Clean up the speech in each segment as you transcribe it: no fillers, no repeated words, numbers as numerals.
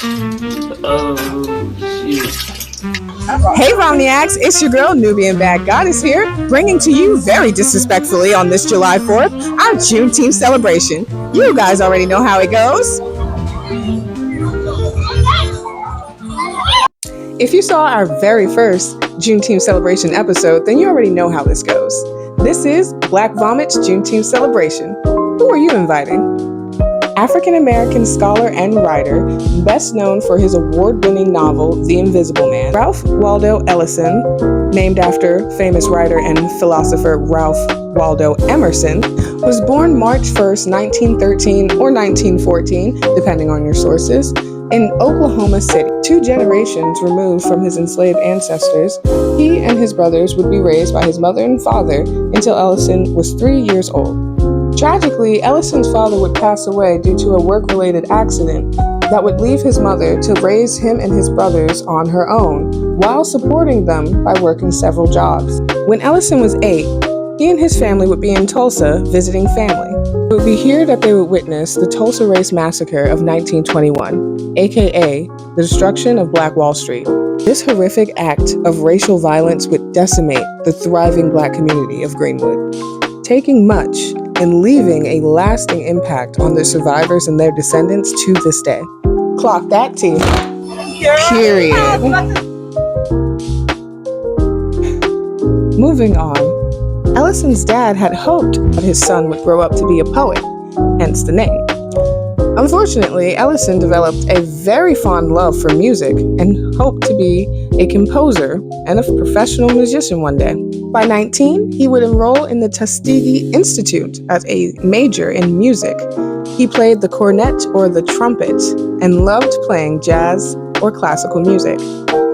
Oh, shit. Hey Vomniacs, it's your girl NubianBaddGoddess here, bringing to you very disrespectfully on this July 4th, our Juneteenth celebration. You guys already know how it goes. If you saw our very first Juneteenth celebration episode, then you already know how this goes. This is BlackVomit's Juneteenth celebration. Who are you inviting? African-American scholar and writer, best known for his award-winning novel, The Invisible Man, Ralph Waldo Ellison, named after famous writer and philosopher Ralph Waldo Emerson, was born March 1st, 1913 or 1914, depending on your sources, in Oklahoma City. 2 generations removed from his enslaved ancestors, he and his brothers would be raised by his mother and father until Ellison was 3 years old. Tragically, Ellison's father would pass away due to a work-related accident that would leave his mother to raise him and his brothers on her own, while supporting them by working several jobs. When Ellison was 8, he and his family would be in Tulsa visiting family. It would be here that they would witness the Tulsa Race Massacre of 1921, aka the destruction of Black Wall Street. This horrific act of racial violence would decimate the thriving Black community of Greenwood, taking much and leaving a lasting impact on the survivors and their descendants to this day. Clock that T. Period. Moving on, Ellison's dad had hoped that his son would grow up to be a poet, hence the name. Unfortunately, Ellison developed a very fond love for music and hoped to be a composer and a professional musician one day. By 19, he would enroll in the Tuskegee Institute as a major in music. He played the cornet or the trumpet and loved playing jazz or classical music.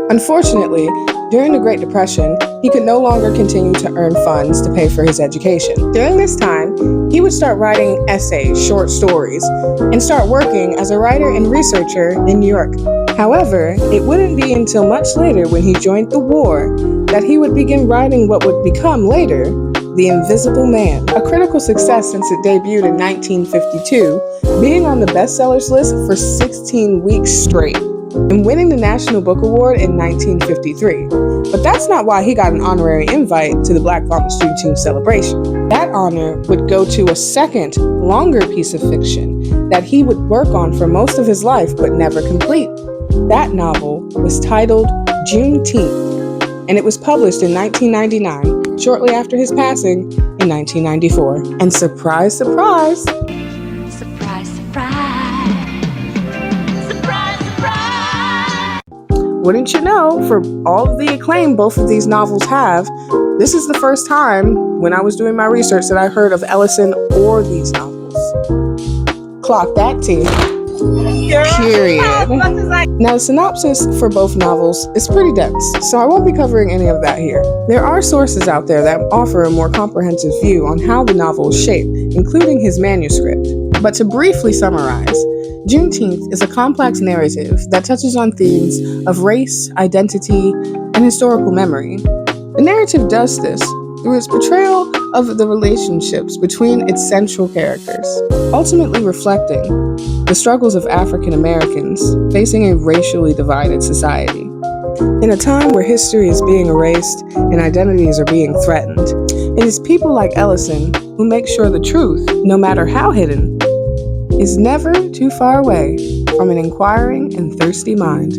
Unfortunately, during the Great Depression, he could no longer continue to earn funds to pay for his education. During this time, he would start writing essays, short stories, and start working as a writer and researcher in New York. However, it wouldn't be until much later when he joined the war that he would begin writing what would become later The Invisible Man, a critical success since it debuted in 1952, being on the bestsellers list for 16 weeks straight, and winning the National Book Award in 1953. But that's not why he got an honorary invite to the BlackVomit Juneteenth celebration. That honor would go to a second, longer piece of fiction that he would work on for most of his life but never complete. That novel was titled Juneteenth, and it was published in 1999, shortly after his passing in 1994. And surprise, surprise, surprise, surprise, surprise, surprise. Wouldn't you know, for all of the acclaim both of these novels have, this is the first time when I was doing my research that I heard of Ellison or these novels. Clock that T. Period. Now, the synopsis for both novels is pretty dense, so I won't be covering any of that here. There are sources out there that offer a more comprehensive view on how the novel is shaped, including his manuscript. But to briefly summarize, Juneteenth is a complex narrative that touches on themes of race, identity, and historical memory. The narrative does this through its portrayal of the relationships between its central characters, ultimately reflecting the struggles of African Americans facing a racially divided society. In a time where history is being erased and identities are being threatened, it is people like Ellison who make sure the truth, no matter how hidden, is never too far away from an inquiring and thirsty mind.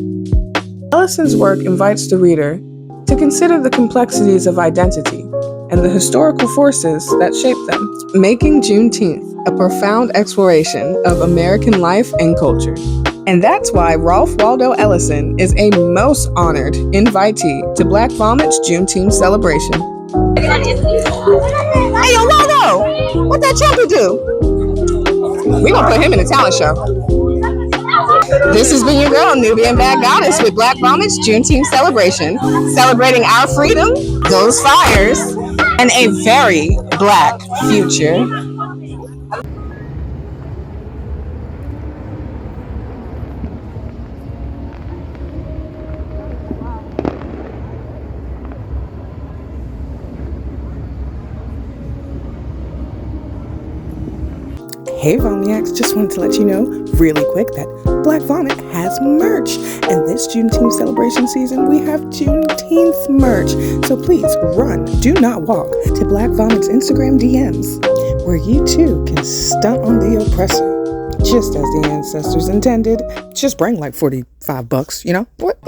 Ellison's work invites the reader to consider the complexities of identity and the historical forces that shape them, making Juneteenth a profound exploration of American life and culture. And that's why Ralph Waldo Ellison is a most honored invitee to BlackVomit's Juneteenth celebration. Hey, yo, Waldo! What that champion do? We gonna put him in a talent show. This has been your girl, NubianBaddGoddess, with BlackVomit's Juneteenth celebration, celebrating our freedom, those fires, and a very Black future. Hey Vomniacs, just wanted to let you know really quick that BlackVomit has merch. And this Juneteenth celebration season, we have Juneteenth merch. So please run, do not walk, to BlackVomit's Instagram DMs, where you too can stunt on the oppressor, just as the ancestors intended. Just bring like $45, you know? What?